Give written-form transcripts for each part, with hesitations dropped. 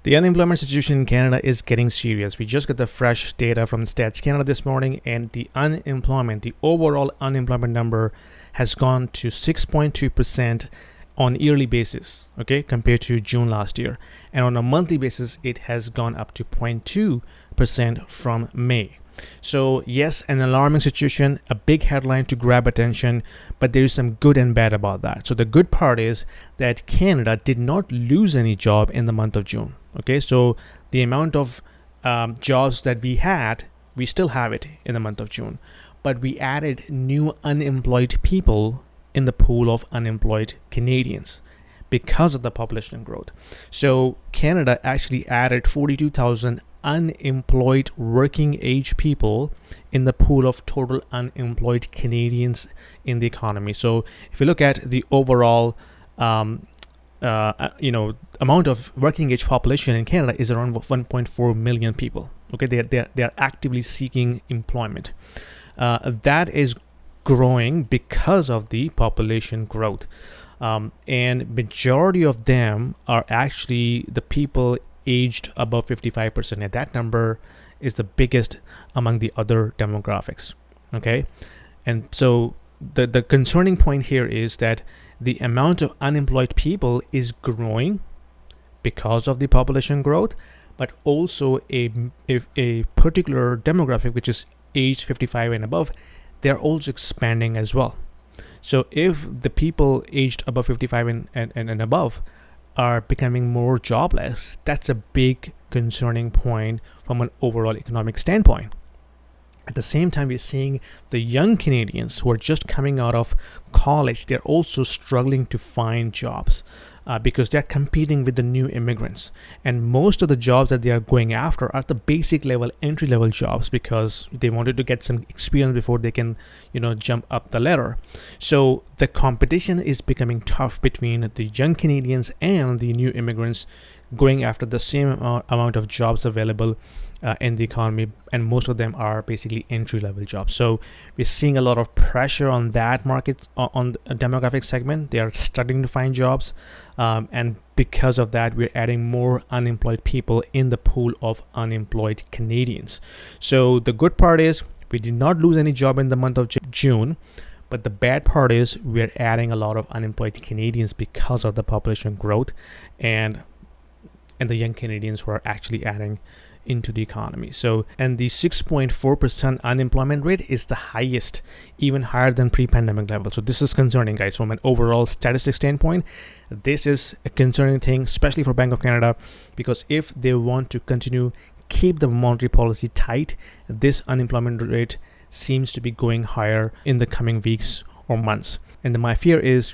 The unemployment situation in Canada is getting serious. We just got the fresh data from Stats Canada this morning, and the overall unemployment number has gone to 6.2% on yearly basis, okay, compared to June last year. And on a monthly basis, it has gone up to 0.2% from May. So yes, an alarming situation, a big headline to grab attention, but there is some good and bad about that. So the good part is that Canada did not lose any job in the month of June. Okay, so the amount of jobs that we still have it in the month of June, but we added new unemployed people in the pool of unemployed Canadians because of the population growth. So Canada actually added 42,000 unemployed working age people in the pool of total unemployed Canadians in the economy. So if you look at the overall amount of working age population in Canada is around 1.4 million people. Okay, they are actively seeking employment. That is growing because of the population growth, and majority of them are actually the people aged above 55%, and that number is the biggest among the other demographics. Okay, and so the concerning point here is that the amount of unemployed people is growing because of the population growth, but also a particular demographic, which is age 55 and above, they're also expanding as well. So if the people aged above 55 and above are becoming more jobless, that's a big concerning point from an overall economic standpoint. At the same time, we're seeing the young Canadians who are just coming out of college, they're also struggling to find jobs because they're competing with the new immigrants. And most of the jobs that they are going after are the basic level, entry level jobs, because they wanted to get some experience before they can, jump up the ladder. So the competition is becoming tough between the young Canadians and the new immigrants going after the same amount of jobs available in the economy, and most of them are basically entry-level jobs. So we're seeing a lot of pressure on that market, on the demographic segment. They are struggling to find jobs, and because of that, we're adding more unemployed people in the pool of unemployed Canadians. So the good part is we did not lose any job in the month of June, but the bad part is we're adding a lot of unemployed Canadians because of the population growth and the young Canadians who are actually adding into the economy. So, and the 6.4% unemployment rate is the highest, even higher than pre-pandemic level. So this is concerning, guys. From an overall statistic standpoint, this is a concerning thing, especially for Bank of Canada, because if they want to continue keep the monetary policy tight, this unemployment rate seems to be going higher in the coming weeks or months. And my fear is,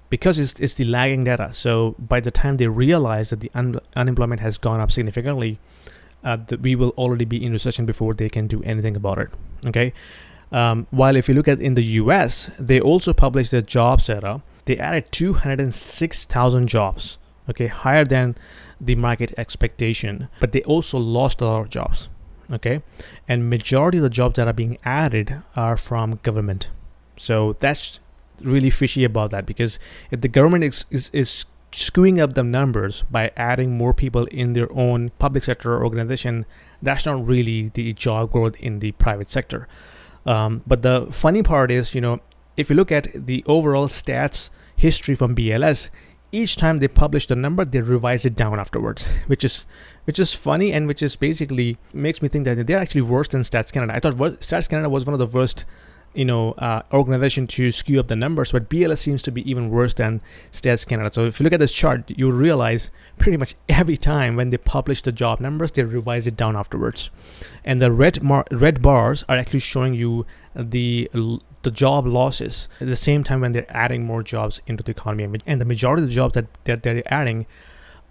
because it's the lagging data, so by the time they realize that the unemployment has gone up significantly, we will already be in recession before they can do anything about it. Okay. While if you look at in the US, they also published their jobs data. They added 206,000 jobs. Okay, higher than the market expectation, but they also lost a lot of jobs. Okay, and majority of the jobs that are being added are from government. So that's really fishy about that, because if the government is screwing up the numbers by adding more people in their own public sector organization, that's not really the job growth in the private sector. But the funny part is, if you look at the overall stats history from BLS, each time they publish the number, they revise it down afterwards, which is funny, and which is basically makes me think that they're actually worse than Stats Canada. I thought Stats Canada was one of the worst organization to skew up the numbers, but BLS seems to be even worse than Stats Canada. So if you look at this chart, you realize pretty much every time when they publish the job numbers, they revise it down afterwards. And the red bars are actually showing you the job losses at the same time when they're adding more jobs into the economy. And the majority of the jobs that they're adding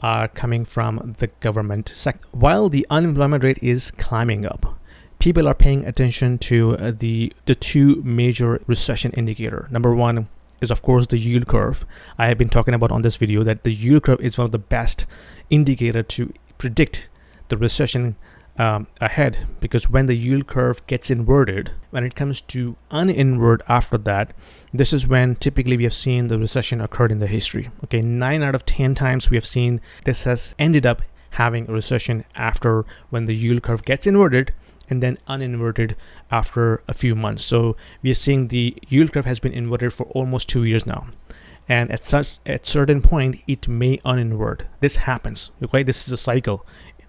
are coming from the government sector. While the unemployment rate is climbing up, people are paying attention to the two major recession indicator. Number one is, of course, the yield curve. I have been talking about on this video that the yield curve is one of the best indicator to predict the recession ahead, because when the yield curve gets inverted, when it comes to uninvert after that, this is when typically we have seen the recession occurred in the history. Okay, 9 out of 10 times we have seen this has ended up having a recession after when the yield curve gets inverted and then uninverted after a few months. So we are seeing the yield curve has been inverted for almost 2 years now. And at certain point, it may uninvert. This happens, okay? This is a cycle,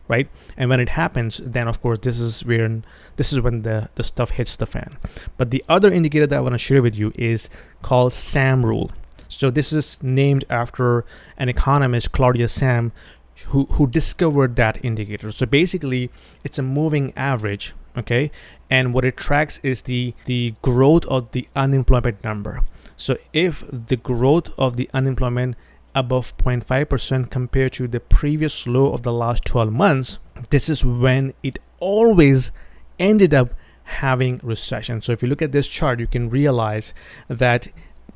right? And when it happens, then of course, this is when the stuff hits the fan. But the other indicator that I want to share with you is called Sahm rule. So this is named after an economist, Claudia Sahm, who discovered that indicator. So basically, it's a moving average, okay? And what it tracks is the growth of the unemployment number. So if the growth of the unemployment above 0.5% compared to the previous low of the last 12 months, this is when it always ended up having recession. So if you look at this chart, you can realize that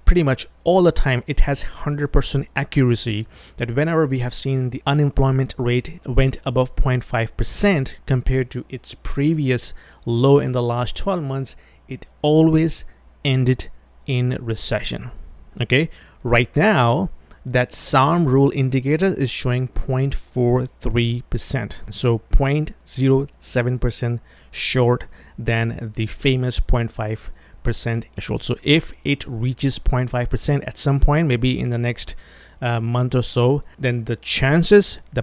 pretty much all the time it has 100% accuracy that whenever we have seen the unemployment rate went above 0.5% compared to its previous low in the last 12 months, it always ended in recession. Okay, right now that Sahm rule indicator is showing 0.43%, so 0.07% short than the famous 0.5% short. So if it reaches 0.5% at some point, maybe in the next month or so, then the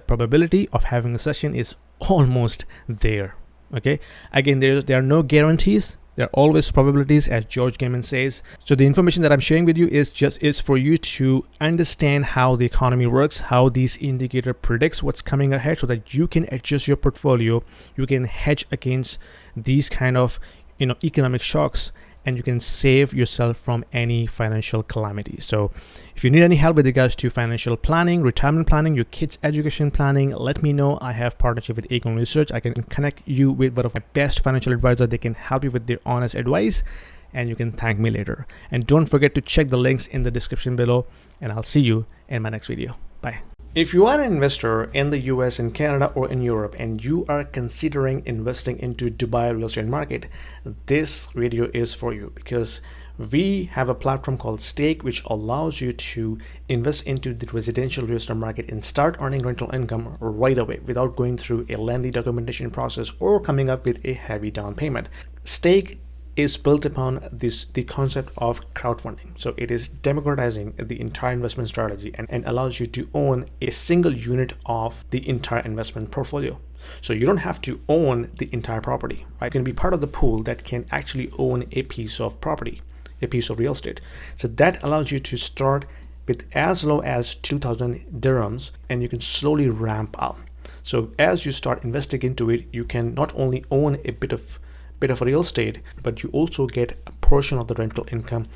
probability of having a recession is almost there. Okay, again, there are no guarantees. There are always probabilities, as George Gaiman says. So the information that I'm sharing with you is for you to understand how the economy works, how these indicator predicts what's coming ahead, so that you can adjust your portfolio, you can hedge against these kind of economic shocks, and you can save yourself from any financial calamity. So if you need any help with regards to financial planning, retirement planning, your kids' education planning, let me know. I have partnership with Acorn Research. I can connect you with one of my best financial advisors. They can help you with their honest advice, and you can thank me later. And don't forget to check the links in the description below, and I'll see you in my next video. Bye. If you are an investor in the US, in Canada, or in Europe, and you are considering investing into Dubai real estate market, this video is for you, because we have a platform called Stake, which allows you to invest into the residential real estate market and start earning rental income right away without going through a lengthy documentation process or coming up with a heavy down payment. Stake is built upon the concept of crowdfunding. So it is democratizing the entire investment strategy and allows you to own a single unit of the entire investment portfolio. So you don't have to own the entire property, right? You can be part of the pool that can actually own a piece of property, a piece of real estate. So that allows you to start with as low as 2,000 dirhams, and you can slowly ramp up. So as you start investing into it, you can not only own a bit of real estate, but you also get a portion of the rental income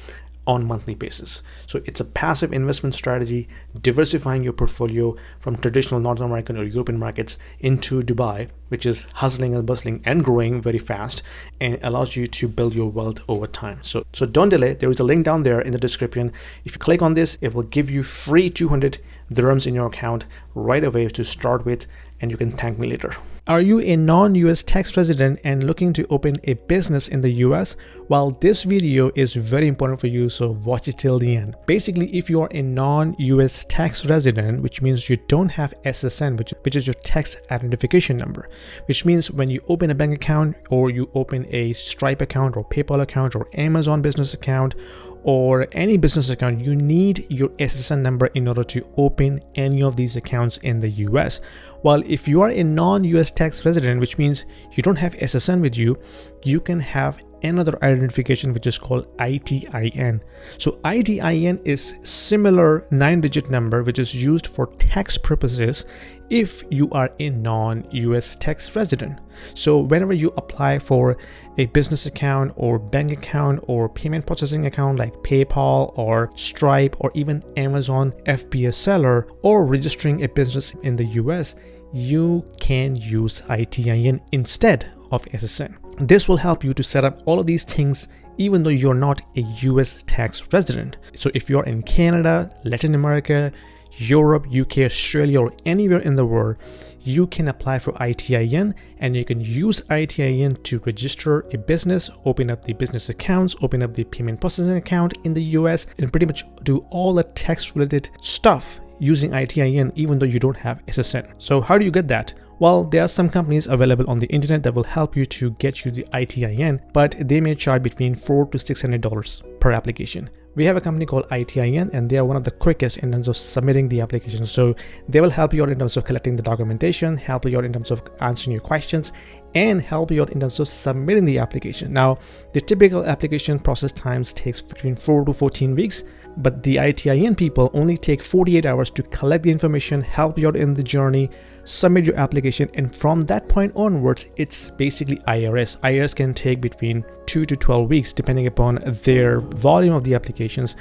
on monthly basis. So it's a passive investment strategy, diversifying your portfolio from traditional North American or European markets into Dubai, which is hustling and bustling and growing very fast, and allows you to build your wealth over time. So don't delay. There is a link down there in the description. If you click on this, it will give you free 200 dirhams in your account right away to start with, and you can thank me later. Are you a non-US tax resident and looking to open a business in the US? Well, this video is very important for you, so watch it till the end. Basically, if you are a non-US tax resident, which means you don't have SSN, which is your tax identification number, which means when you open a bank account or you open a Stripe account or PayPal account or Amazon business account or any business account, you need your SSN number in order to open any of these accounts in the US. While if you are a non-US tax resident, which means you don't have SSN with you, you can have another identification which is called ITIN. So ITIN is similar 9-digit number which is used for tax purposes if you are a non-US tax resident. So whenever you apply for a business account or bank account or payment processing account like PayPal or Stripe or even Amazon FBA seller, or registering a business in the US, you can use ITIN instead of SSN. This will help you to set up all of these things even though you're not a US tax resident. So if you're in Canada, Latin America, Europe, UK, Australia, or anywhere in the world, you can apply for ITIN, and you can use ITIN to register a business, open up the business accounts, open up the payment processing account in the US, and pretty much do all the tax related stuff using ITIN even though you don't have SSN. So how do you get that? Well, there are some companies available on the internet that will help you to get you the ITIN, but they may charge between $400 to $600 per application. We have a company called ITIN, and they are one of the quickest in terms of submitting the application. So they will help you out in terms of collecting the documentation, help you out in terms of answering your questions, and help you out in terms of submitting the application. Now, the typical application process times takes between 4 to 14 weeks, but the ITIN people only take 48 hours to collect the information, help you out in the journey, submit your application, and from that point onwards, it's basically IRS. IRS can take between 2 to 12 weeks depending upon their volume of the applications,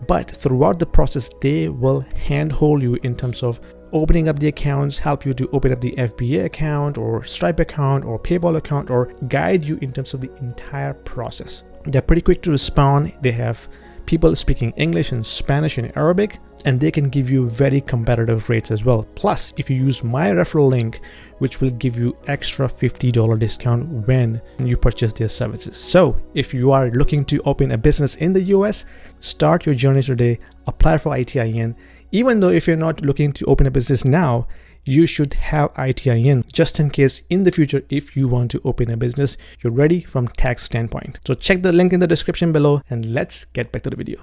but throughout the process, they will handhold you in terms of opening up the accounts, help you to open up the FBA account or Stripe account or PayPal account, or guide you in terms of the entire process. They're pretty quick to respond. They have people speaking English and Spanish and Arabic, and they can give you very competitive rates as well. Plus, if you use my referral link, which will give you extra $50 discount when you purchase their services. So if you are looking to open a business in the US, start your journey today, apply for ITIN. Even though if you're not looking to open a business now, you should have ITIN just in case in the future if you want to open a business, you're ready from tax standpoint. So check the link in the description below, and let's get back to the video.